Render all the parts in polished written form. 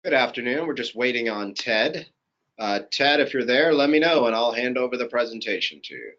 Good afternoon. We're just waiting on Ted. Ted, if you're there, let me know and I'll hand over the presentation to you.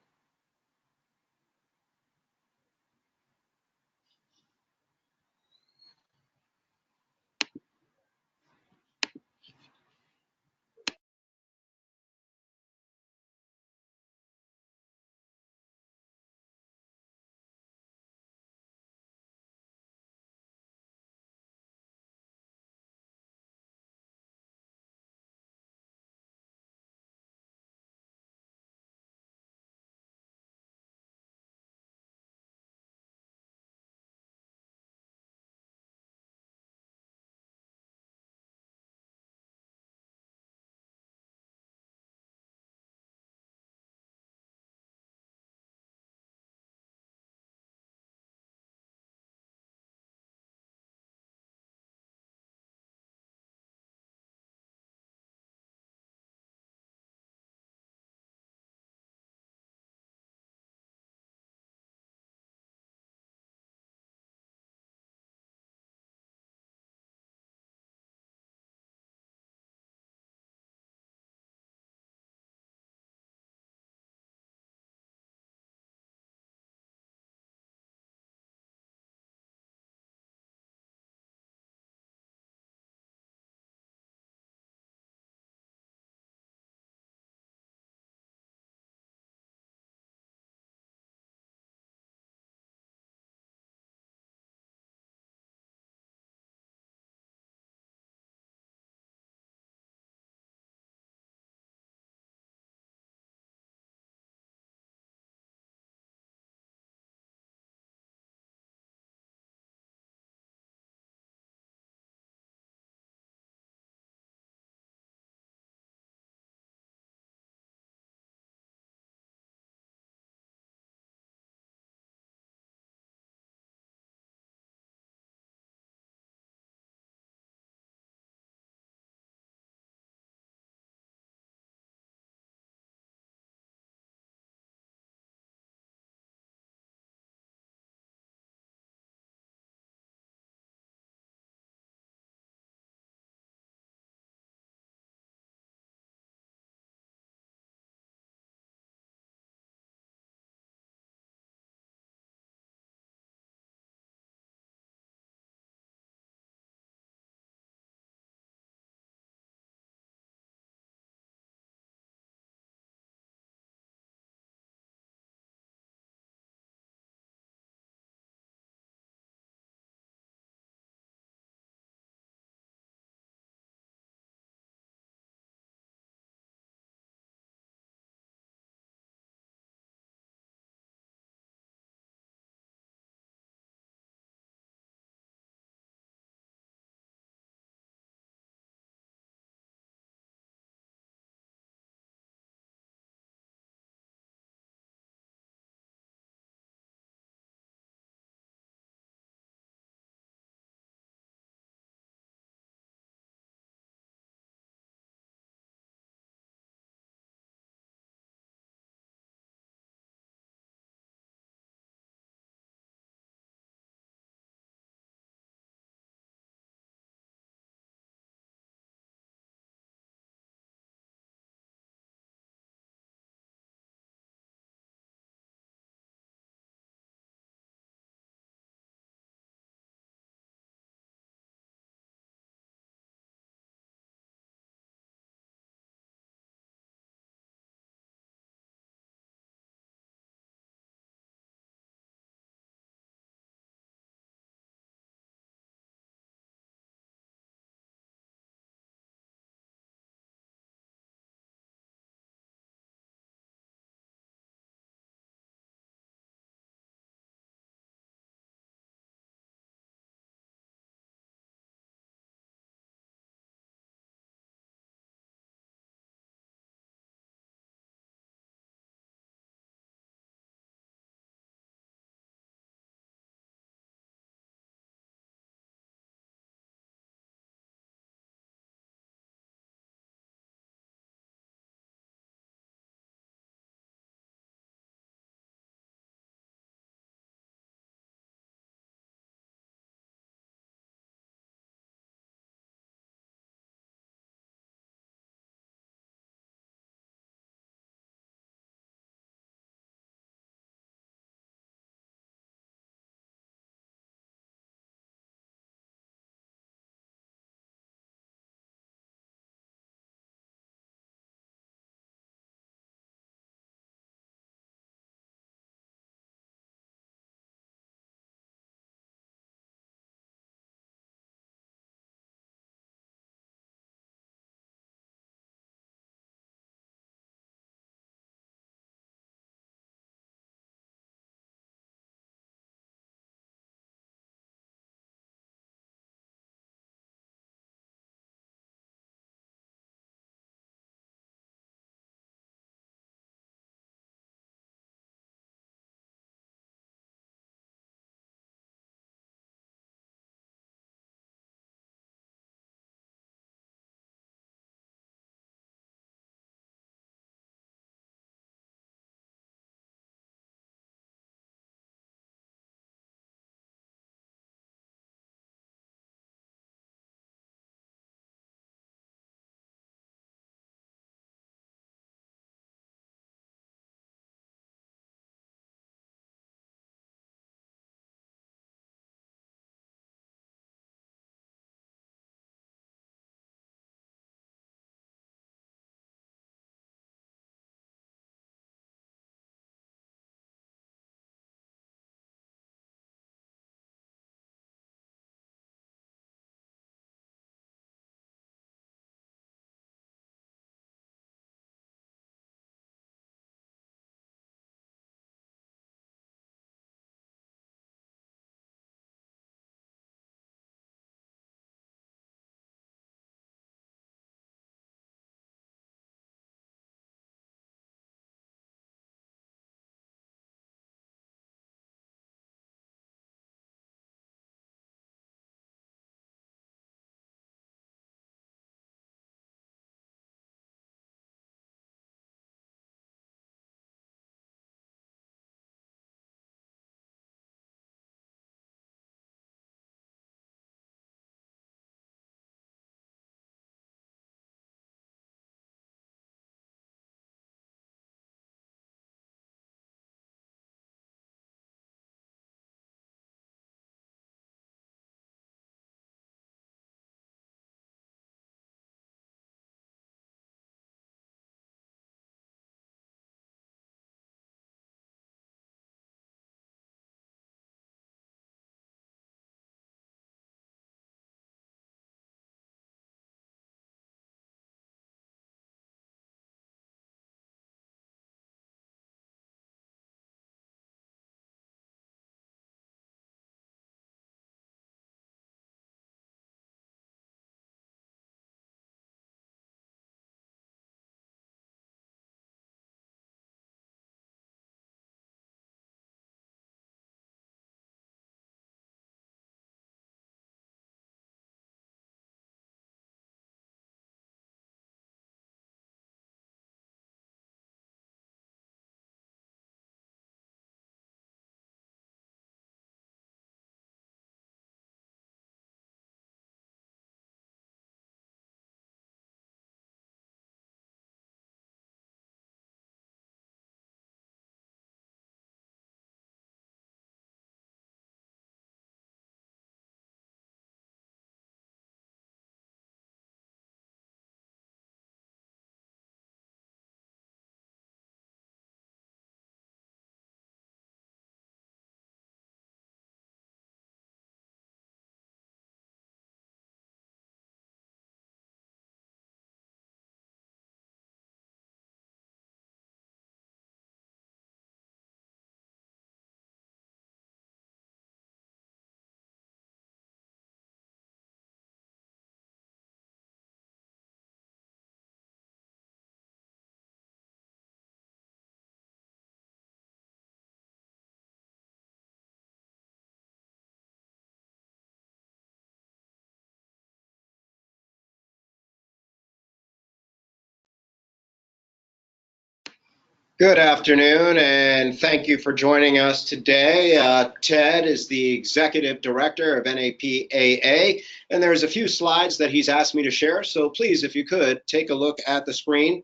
Good afternoon, and thank you for joining us today. Ted is the Executive Director of NAPAA, and there's a few slides that he's asked me to share. So please, if you could, take a look at the screen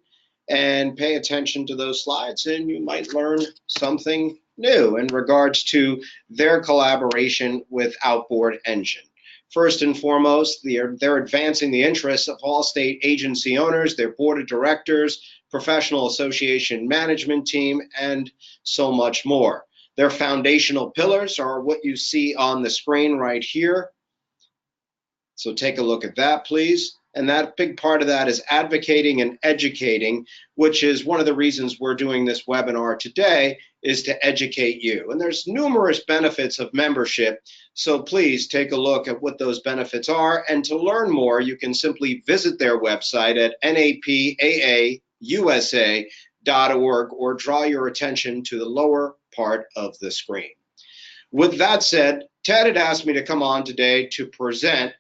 and pay attention to those slides, and you might learn something new in regards to their collaboration with Outboard Engine. First and foremost, they're advancing the interests of all state agency owners, their board of directors, professional association management team, and so much more. Their foundational pillars are what you see on the screen right here. So take a look at that, please. And that big part of that is advocating and educating, which is one of the reasons we're doing this webinar today, is to educate you. And there's numerous benefits of membership. So please take a look at what those benefits are. And to learn more, you can simply visit their website at napaausa.org or draw your attention to the lower part of the screen. With that said, Ted had asked me to come on today to present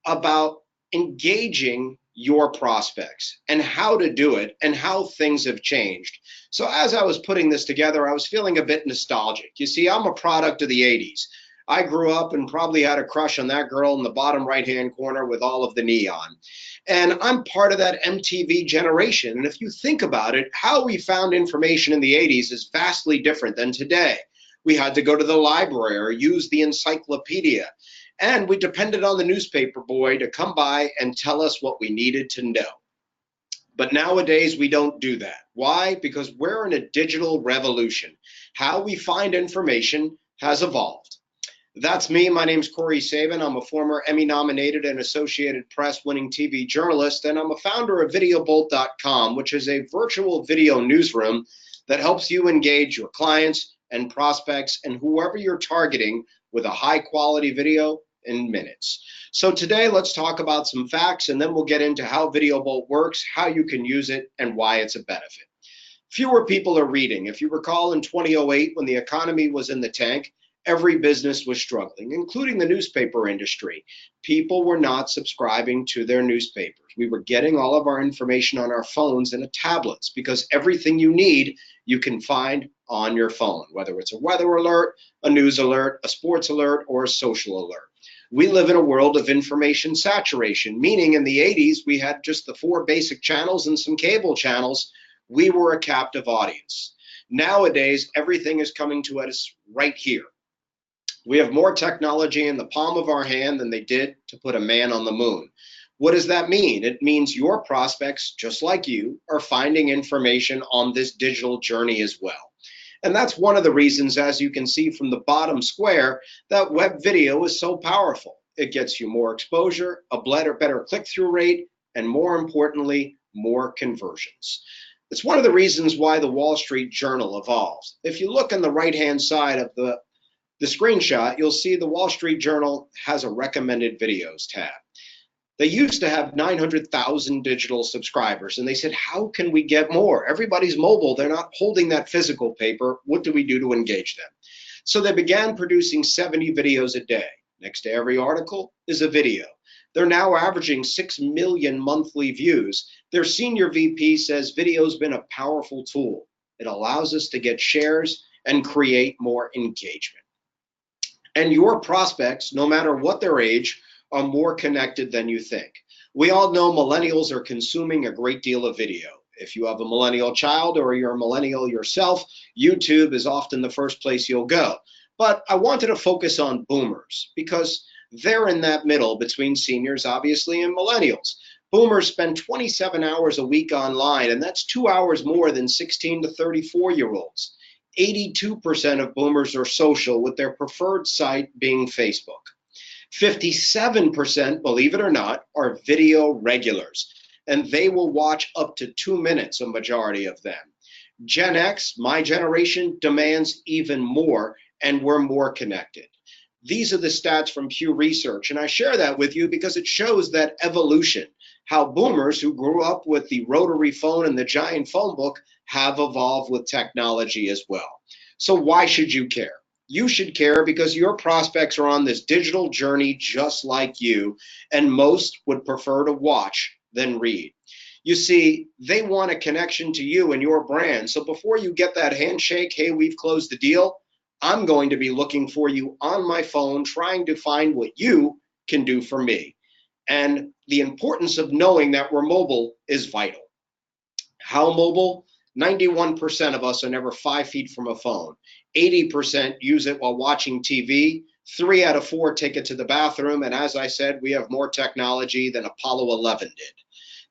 about engaging your prospects and how to do it and how things have changed. So as I was putting this together, I was feeling a bit nostalgic. You see, I'm a product of the 80s. I grew up and probably had a crush on that girl in the bottom right-hand corner with all of the neon. And I'm part of that MTV generation. And if you think about it, how we found information in the 80s is vastly different than today. We had to go to the library or use the encyclopedia. And we depended on the newspaper boy to come by and tell us what we needed to know. But nowadays, we don't do that. Why? Because we're in a digital revolution. How we find information has evolved. That's me. My name's Corey Sabin. I'm a former Emmy-nominated and Associated Press winning TV journalist, and I'm a founder of VideoBolt.com, which is a virtual video newsroom that helps you engage your clients and prospects and whoever you're targeting with a high-quality video in minutes. So today, let's talk about some facts, and then we'll get into how VideoBolt works, how you can use it, and why it's a benefit. Fewer people are reading. If you recall, in 2008, when the economy was in the tank, every business was struggling, including the newspaper industry. People were not subscribing to their newspapers. We were getting all of our information on our phones and tablets because everything you need, you can find on your phone, whether it's a weather alert, a news alert, a sports alert, or a social alert. We live in a world of information saturation, meaning in the 80s, we had just the 4 basic channels and some cable channels. We were a captive audience. Nowadays, everything is coming to us right here. We have more technology in the palm of our hand than they did to put a man on the moon. What does that mean? It means your prospects, just like you, are finding information on this digital journey as well. And that's one of the reasons, as you can see from the bottom square, that web video is so powerful. It gets you more exposure, a better click-through rate, and more importantly, more conversions. It's one of the reasons why the Wall Street Journal evolved. If you look on the right-hand side of the screenshot, you'll see the Wall Street Journal has a recommended videos tab. They used to have 900,000 digital subscribers, and they said, how can we get more? Everybody's mobile. They're not holding that physical paper. What do we do to engage them? So they began producing 70 videos a day. Next to every article is a video. They're now averaging 6 million monthly views. Their senior VP says video's been a powerful tool. It allows us to get shares and create more engagement. And your prospects, no matter what their age, are more connected than you think. We all know millennials are consuming a great deal of video. If you have a millennial child or you're a millennial yourself, YouTube is often the first place you'll go. But I wanted to focus on boomers because they're in that middle between seniors, obviously, and millennials. Boomers spend 27 hours a week online, and that's 2 hours more than 16 to 34-year-olds. 82% of boomers are social, with their preferred site being Facebook. 57%, believe it or not, are video regulars, and they will watch up to 2 minutes, a majority of them. Gen X, my generation, demands even more, and we're more connected. These are the stats from Pew Research, and I share that with you because it shows that evolution, how boomers who grew up with the rotary phone and the giant phone book have evolved with technology as well. So why should you care? You should care because your prospects are on this digital journey just like you, and most would prefer to watch than read. You see, they want a connection to you and your brand. So before you get that handshake, hey, we've closed the deal, I'm going to be looking for you on my phone, trying to find what you can do for me. And the importance of knowing that we're mobile is vital. How mobile? 91% of us are never 5 feet from a phone. 80% use it while watching TV. 3 out of 4 take it to the bathroom. And as I said, we have more technology than Apollo 11 did.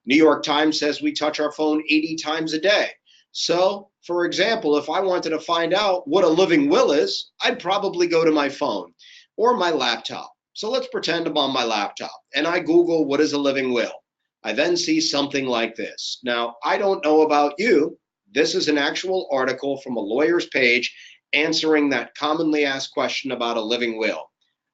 New York Times says we touch our phone 80 times a day. So, for example, if I wanted to find out what a living will is, I'd probably go to my phone or my laptop. So let's pretend I'm on my laptop and I Google what is a living will. I then see something like this. Now, I don't know about you. This is an actual article from a lawyer's page answering that commonly asked question about a living will.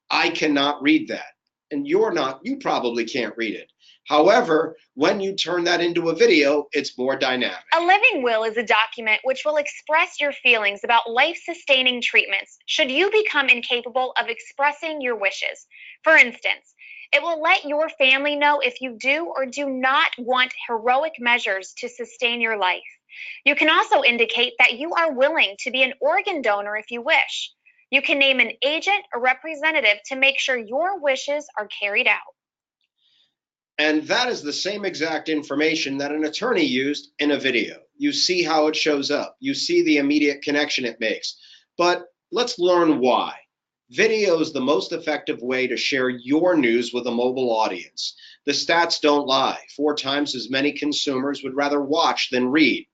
I cannot read that. And you probably can't read it. However, when you turn that into a video, it's more dynamic. A living will is a document which will express your feelings about life-sustaining treatments should you become incapable of expressing your wishes. For instance, it will let your family know if you do or do not want heroic measures to sustain your life. You can also indicate that you are willing to be an organ donor if you wish. You can name an agent or representative to make sure your wishes are carried out. And that is the same exact information that an attorney used in a video. You see how it shows up. You see the immediate connection it makes. But let's learn why. Video is the most effective way to share your news with a mobile audience. The stats don't lie. 4 times as many consumers would rather watch than read.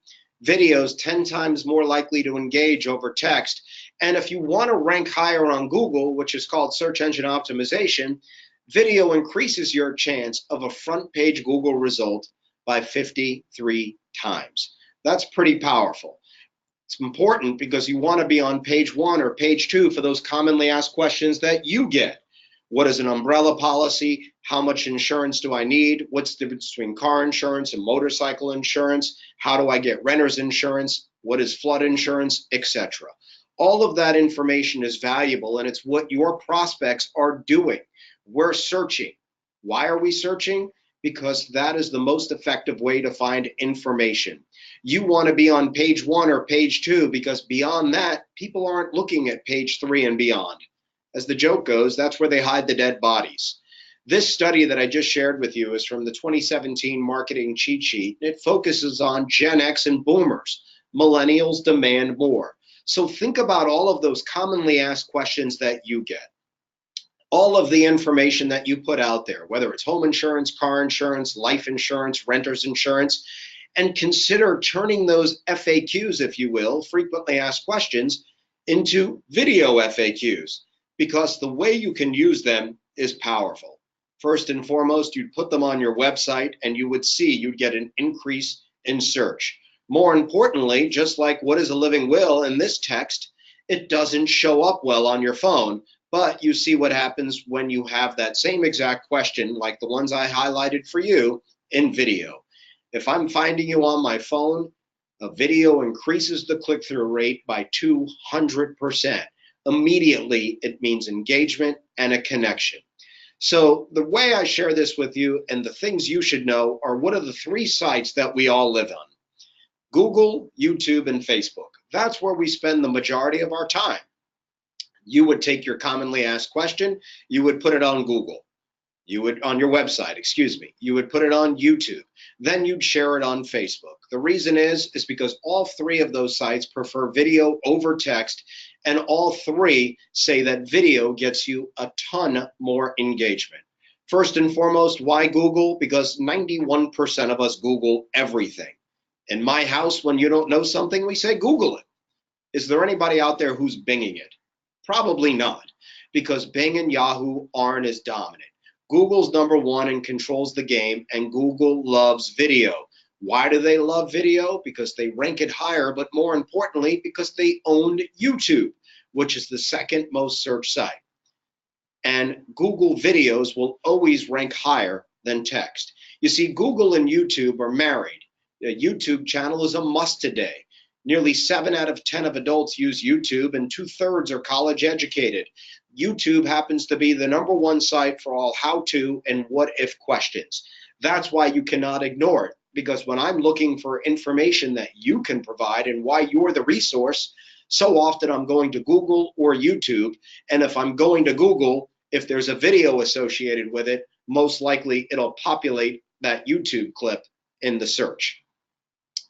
Videos 10 times more likely to engage over text. And if you want to rank higher on Google, which is called search engine optimization, video increases your chance of a front page Google result by 53 times. That's pretty powerful. It's important because you want to be on page 1 or page 2 for those commonly asked questions that you get. What is an umbrella policy? How much insurance do I need? What's the difference between car insurance and motorcycle insurance? How do I get renter's insurance? What is flood insurance, etc. All of that information is valuable, and it's what your prospects are doing. We're searching. Why are we searching? Because that is the most effective way to find information. You want to be on page 1 or page 2 because beyond that, people aren't looking at page 3 and beyond. As the joke goes, that's where they hide the dead bodies. This study that I just shared with you is from the 2017 Marketing Cheat Sheet, and it focuses on Gen X and Boomers. Millennials demand more. So think about all of those commonly asked questions that you get. All of the information that you put out there, whether it's home insurance, car insurance, life insurance, renter's insurance, and consider turning those FAQs, if you will, frequently asked questions, into video FAQs, because the way you can use them is powerful. First and foremost, you'd put them on your website and you would see you'd get an increase in search. More importantly, just like what is a living will in this text, it doesn't show up well on your phone. But you see what happens when you have that same exact question, like the ones I highlighted for you, in video. If I'm finding you on my phone, a video increases the click-through rate by 200%. Immediately, it means engagement and a connection. So the way I share this with you and the things you should know are what are the 3 sites that we all live on? Google, YouTube, and Facebook. That's where we spend the majority of our time. You would take your commonly asked question, you would put it on Google. You would, on your website, excuse me, you would put it on YouTube. Then you'd share it on Facebook. The reason is because all 3 of those sites prefer video over text, and all 3 say that video gets you a ton more engagement. First and foremost, why Google? Because 91% of us Google everything. In my house, when you don't know something, we say Google it. Is there anybody out there who's Binging it? Probably not, because Bing and Yahoo aren't as dominant. Google's number 1 and controls the game, and Google loves video. Why do they love video? Because they rank it higher, but more importantly, because they owned YouTube, which is the 2nd most searched site. And Google videos will always rank higher than text. You see, Google and YouTube are married. A YouTube channel is a must today. Nearly 7 out of 10 of adults use YouTube, and 2/3 are college educated. YouTube happens to be the number 1 site for all how-to and what-if questions. That's why you cannot ignore it, because when I'm looking for information that you can provide and why you're the resource, so often I'm going to Google or YouTube. And if I'm going to Google, if there's a video associated with it, most likely it'll populate that YouTube clip in the search.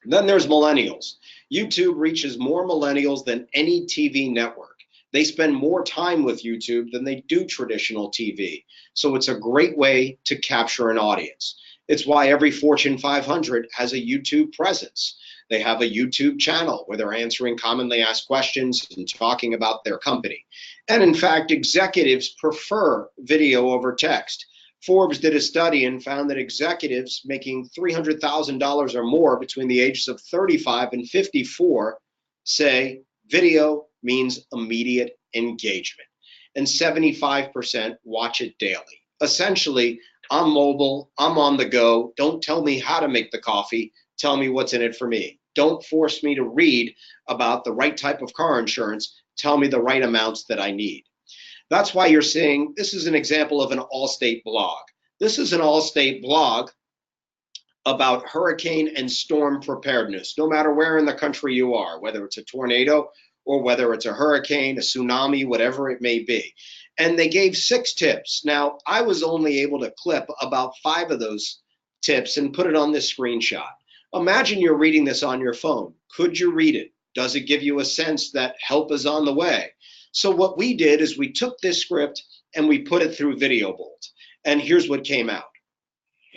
Then there's millennials. YouTube reaches more millennials than any TV network. They spend more time with YouTube than they do traditional TV. So it's a great way to capture an audience. It's why every Fortune 500 has a YouTube presence. They have a YouTube channel where they're answering commonly asked questions and talking about their company. And in fact, executives prefer video over text. Forbes did a study and found that executives making $300,000 or more between the ages of 35 and 54 say video means immediate engagement. And 75% watch it daily. Essentially, I'm mobile, I'm on the go. Don't tell me how to make the coffee. Tell me what's in it for me. Don't force me to read about the right type of car insurance. Tell me the right amounts that I need. That's why you're seeing, this is an example of an Allstate blog. This is an Allstate blog about hurricane and storm preparedness, no matter where in the country you are, whether it's a tornado or whether it's a hurricane, a tsunami, whatever it may be. And they gave 6 tips. Now, I was only able to clip about 5 of those tips and put it on this screenshot. Imagine you're reading this on your phone. Could you read it? Does it give you a sense that help is on the way? So what we did is we took this script and we put it through VideoBolt. And here's what came out.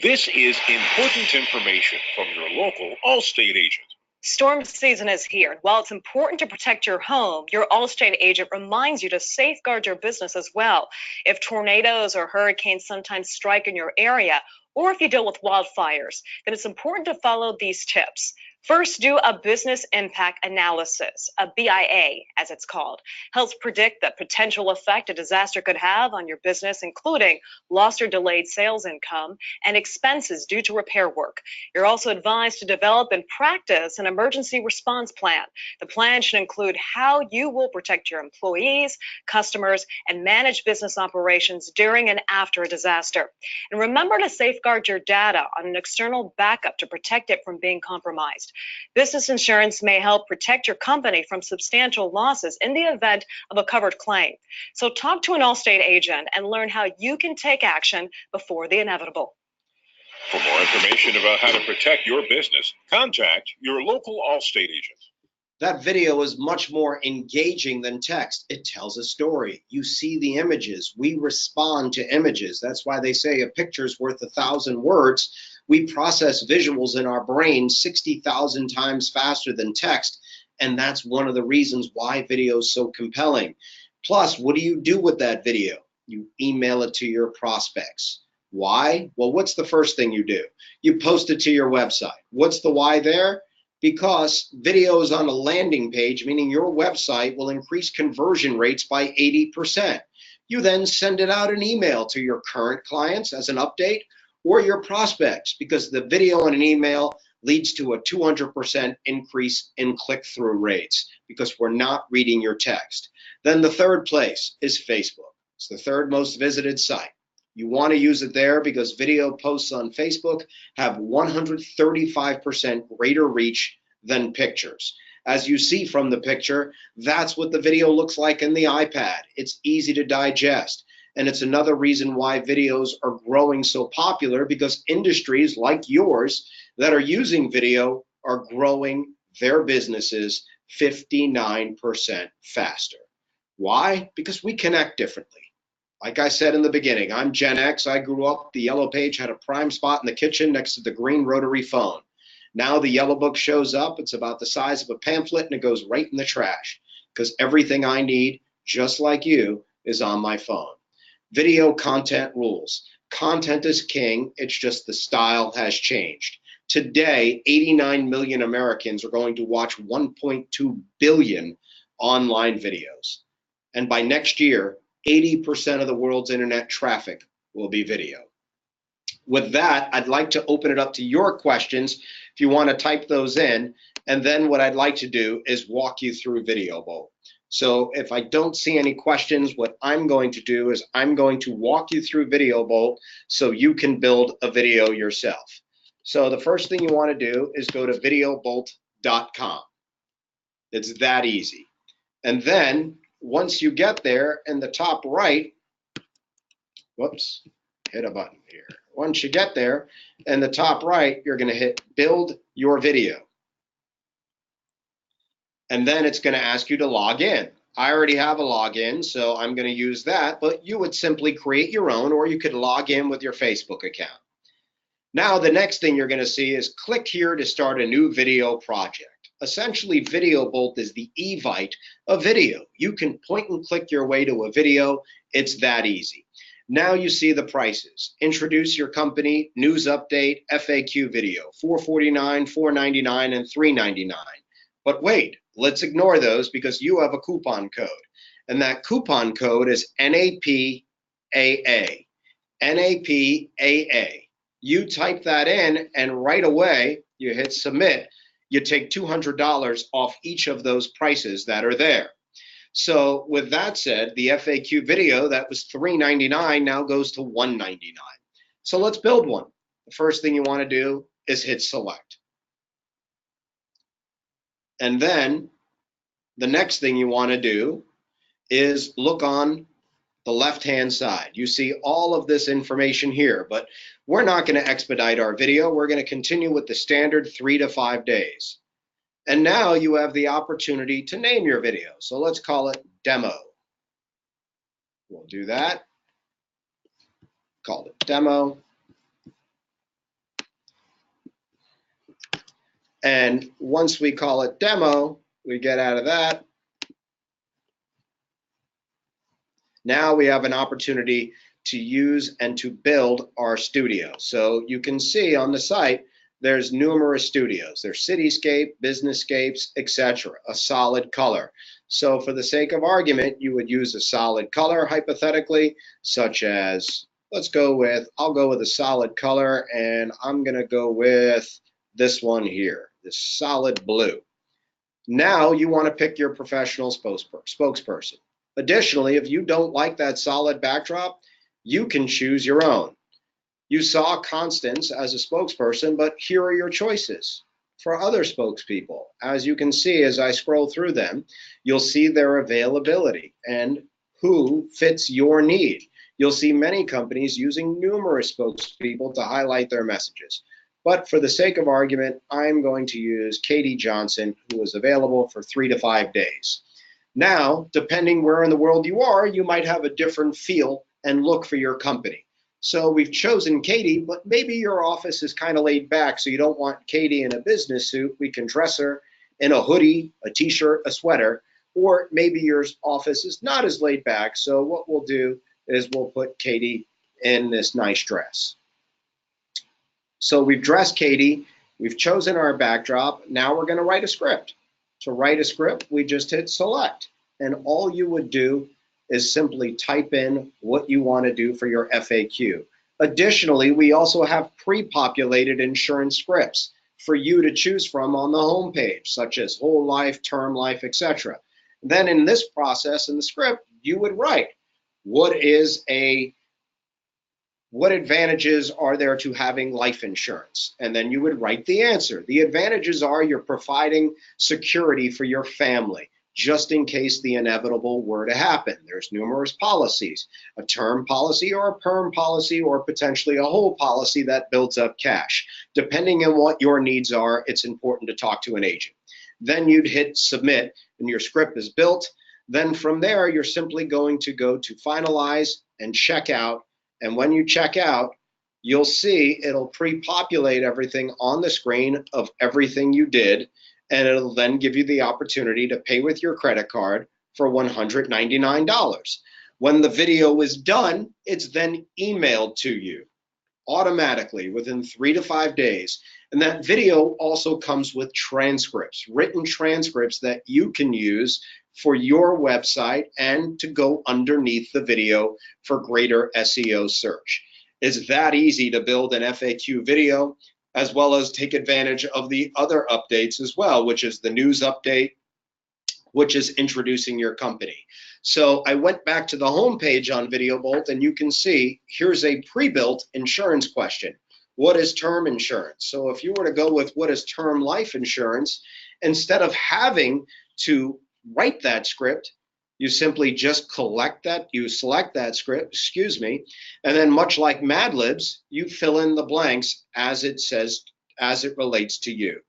This is important information from your local Allstate agent. Storm season is here. While it's important to protect your home, your Allstate agent reminds you to safeguard your business as well. If tornadoes or hurricanes sometimes strike in your area, or if you deal with wildfires, then it's important to follow these tips. First, do a business impact analysis, a BIA as it's called. Helps predict the potential effect a disaster could have on your business, including lost or delayed sales income and expenses due to repair work. You're also advised to develop and practice an emergency response plan. The plan should include how you will protect your employees, customers, and manage business operations during and after a disaster. And remember to safeguard your data on an external backup to protect it from being compromised. Business insurance may help protect your company from substantial losses in the event of a covered claim. So talk to an Allstate agent and learn how you can take action before the inevitable. For more information about how to protect your business, contact your local Allstate agent. That video is much more engaging than text. It tells a story. You see the images. We respond to images. That's why they say a picture's worth 1,000 words. We process visuals in our brain 60,000 times faster than text, and that's one of the reasons why video is so compelling. Plus, what do you do with that video? You email it to your prospects. Why? Well, what's the first thing you do? You post it to your website. What's the why there? Because videos on a landing page, meaning your website, will increase conversion rates by 80%. You then send it out an email to your current clients as an update, or your prospects, because the video and an email leads to a 200% increase in click-through rates because we're not reading your text. Then the third place is Facebook. It's the 3rd most visited site. You want to use it there because video posts on Facebook have 135% greater reach than pictures. As you see from the picture, that's what the video looks like in the iPad. It's easy to digest. And it's another reason why videos are growing so popular, because industries like yours that are using video are growing their businesses 59% faster. Why? Because we connect differently. Like I said in the beginning, I'm Gen X. I grew up, the yellow page had a prime spot in the kitchen next to the green rotary phone. Now the yellow book shows up. It's about the size of a pamphlet and it goes right in the trash because everything I need, just like you, is on my phone. Video content rules. Content is king. It's just the style has changed. Today, 89 million Americans are going to watch 1.2 billion online videos. And by next year, 80% of the world's internet traffic will be video. With that, I'd like to open it up to your questions if you want to type those in. And then what I'd like to do is walk you through VideoBolt. So if I don't see any questions, what I'm going to do is I'm going to walk you through VideoBolt so you can build a video yourself. So the first thing you want to do is go to videobolt.com. It's that easy. And then once you get there in the top right, whoops, hit a button here. Once you get there in the top right, you're going to hit build your video. And then it's going to ask you to log in. I already have a login, so I'm going to use that, but you would simply create your own, or you could log in with your Facebook account. Now, the next thing you're going to see is click here to start a new video project. Essentially, VideoBolt is the Evite of video. You can point and click your way to a video. It's that easy. Now you see the prices. Introduce your company, news update, FAQ video, $4.49, $4.99, and $3.99. But wait, let's ignore those because you have a coupon code. And that coupon code is NAPAA. NAPAA. You type that in and right away you hit submit. You take $200 off each of those prices that are there. So with that said, the FAQ video that was $3.99 now goes to $1.99. So let's build one. The first thing you want to do is hit select. And then the next thing you want to do is look on the left-hand side. You see all of this information here, but we're not going to expedite our video. We're going to continue with the standard 3 to 5 days. And now you have the opportunity to name your video. So let's call it demo. We'll do that. Call it demo. And once we call it demo, we get out of that. Now we have an opportunity to use and to build our studio. So you can see on the site, there's numerous studios. There's cityscape, businesscapes, etc. A solid color. So for the sake of argument, you would use a solid color hypothetically, such as, I'll go with a solid color, and I'm gonna go with this one here, this solid blue. Now you want to pick your professional spokesperson. Additionally, if you don't like that solid backdrop, you can choose your own. You saw Constance as a spokesperson, but here are your choices for other spokespeople. As you can see, as I scroll through them, you'll see their availability and who fits your need. You'll see many companies using numerous spokespeople to highlight their messages. But for the sake of argument, I'm going to use Katie Johnson, who is available for 3 to 5 days. Now, depending where in the world you are, you might have a different feel and look for your company. So we've chosen Katie, but maybe your office is kind of laid back, so you don't want Katie in a business suit. We can dress her in a hoodie, a t-shirt, a sweater, or maybe your office is not as laid back. So what we'll do is we'll put Katie in this nice dress. So we've dressed Katie, we've chosen our backdrop. Now we're going to write a script. To write a script, we just hit select, and all you would do is simply type in what you want to do for your FAQ. Additionally, we also have pre-populated insurance scripts for you to choose from on the home page, such as whole life, term life, etc. Then in this process, in the script, you would write, what advantages are there to having life insurance? And then you would write the answer. The advantages are you're providing security for your family, just in case the inevitable were to happen. There's numerous policies, a term policy or a perm policy, or potentially a whole policy that builds up cash. Depending on what your needs are, it's important to talk to an agent. Then you'd hit submit and your script is built. Then from there, you're simply going to go to finalize and check out. And when you check out, you'll see it'll pre-populate everything on the screen of everything you did. And it'll then give you the opportunity to pay with your credit card for $199. When the video is done, it's then emailed to you automatically within 3 to 5 days. And that video also comes with transcripts, written transcripts that you can use for your website and to go underneath the video for greater SEO search. It's that easy to build an FAQ video, as well as take advantage of the other updates as well, which is the news update, which is introducing your company. So I went back to the home page on VideoBolt, and you can see here's a pre-built insurance question. what is term insurance? So if you were to go with what is term life insurance, instead of having to write that script, you simply just select that script, and then much like Mad Libs, you fill in the blanks as it says, as it relates to you.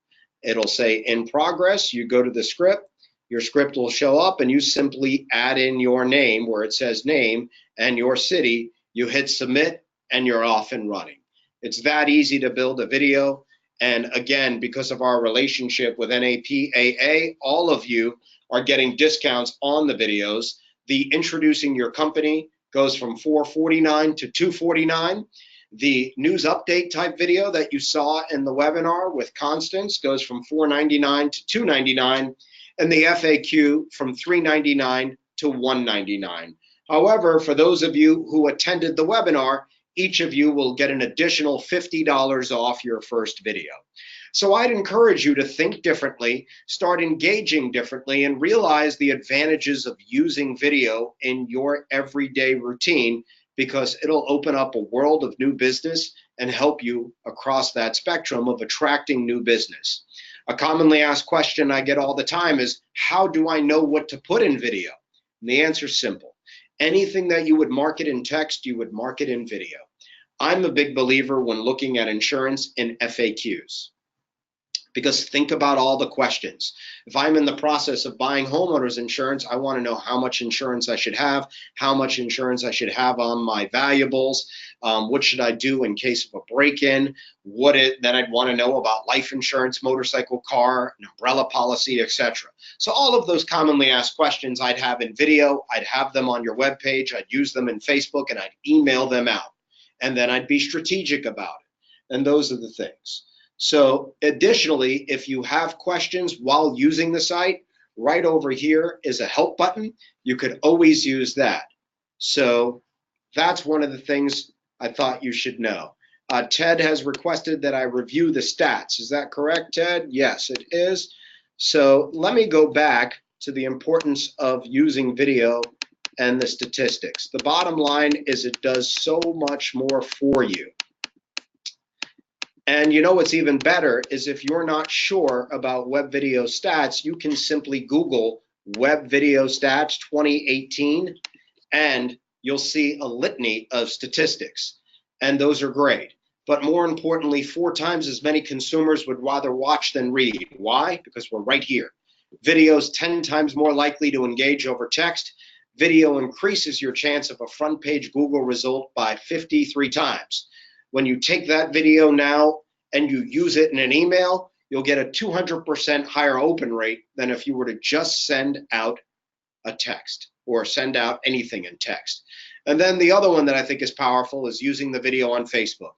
It'll say in progress, you go to the script, your script will show up, and you simply add in your name where it says name and your city, you hit submit, and you're off and running. It's that easy to build a video. And again, because of our relationship with NAPAA, all of you are getting discounts on the videos. The introducing your company goes from $449 to $249. The news update type video that you saw in the webinar with Constance goes from $499 to $299, and the FAQ from $399 to $199. However, for those of you who attended the webinar, each of you will get an additional $50 off your first video. So I'd encourage you to think differently, start engaging differently, and realize the advantages of using video in your everyday routine, because it'll open up a world of new business and help you across that spectrum of attracting new business. A commonly asked question I get all the time is, how do I know what to put in video? And the answer is simple. Anything that you would market in text, you would market in video. I'm a big believer when looking at insurance in FAQs. Because think about all the questions. If I'm in the process of buying homeowners insurance, I want to know how much insurance I should have, how much insurance I should have on my valuables, what should I do in case of a break-in, then I'd want to know about life insurance, motorcycle, car, an umbrella policy, etc. So all of those commonly asked questions I'd have in video, I'd have them on your webpage, I'd use them in Facebook, and I'd email them out. And then I'd be strategic about it. And those are the things. So additionally, if you have questions while using the site, right over here is a help button. You could always use that. So that's one of the things I thought you should know. Ted has requested that I review the stats. Is that correct, Ted? Yes, it is. So let me go back to the importance of using video and the statistics. The bottom line is it does so much more for you. And you know what's even better is if you're not sure about web video stats, you can simply Google web video stats 2018 and you'll see a litany of statistics. And those are great. But more importantly, 4 times as many consumers would rather watch than read. Why? Because we're right here. Video's 10 times more likely to engage over text. Video increases your chance of a front page Google result by 53 times. When you take that video now and you use it in an email, you'll get a 200% higher open rate than if you were to just send out a text or send out anything in text. And then the other one that I think is powerful is using the video on Facebook.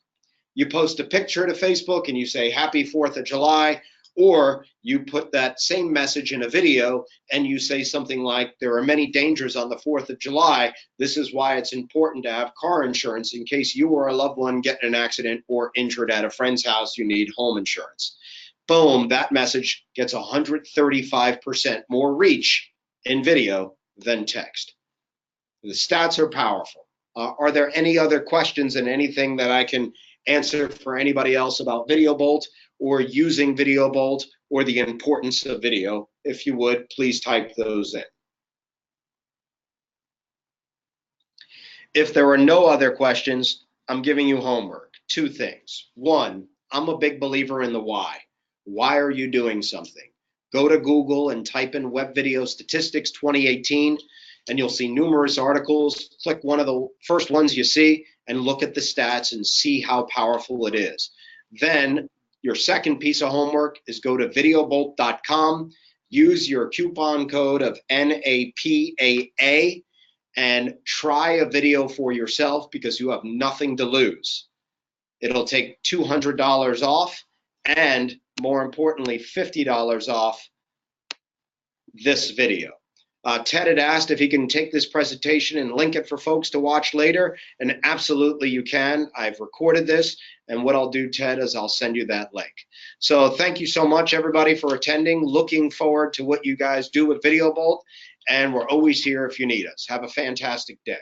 You post a picture to Facebook and you say, Happy 4th of July, or you put that same message in a video and you say something like, there are many dangers on the 4th of July. This is why it's important to have car insurance in case you or a loved one get in an accident or injured at a friend's house, you need home insurance. Boom, that message gets 135% more reach in video than text. The stats are powerful. Are there any other questions and anything that I can answer for anybody else about VideoBolt or using VideoBolt or the importance of video? If you would, please type those in. If there are no other questions, I'm giving you homework. 2 things. 1, I'm a big believer in the why. Why are you doing something? Go to Google and type in Web Video Statistics 2018, and you'll see numerous articles. Click one of the first ones you see and look at the stats and see how powerful it is. Then your second piece of homework is go to videobolt.com, use your coupon code of NAPAA, and try a video for yourself because you have nothing to lose. It'll take $200 off and, more importantly, $50 off this video. Ted had asked if he can take this presentation and link it for folks to watch later, and absolutely you can. I've recorded this, and what I'll do, Ted, is I'll send you that link. So thank you so much, everybody, for attending. Looking forward to what you guys do with VideoBolt, and we're always here if you need us. Have a fantastic day.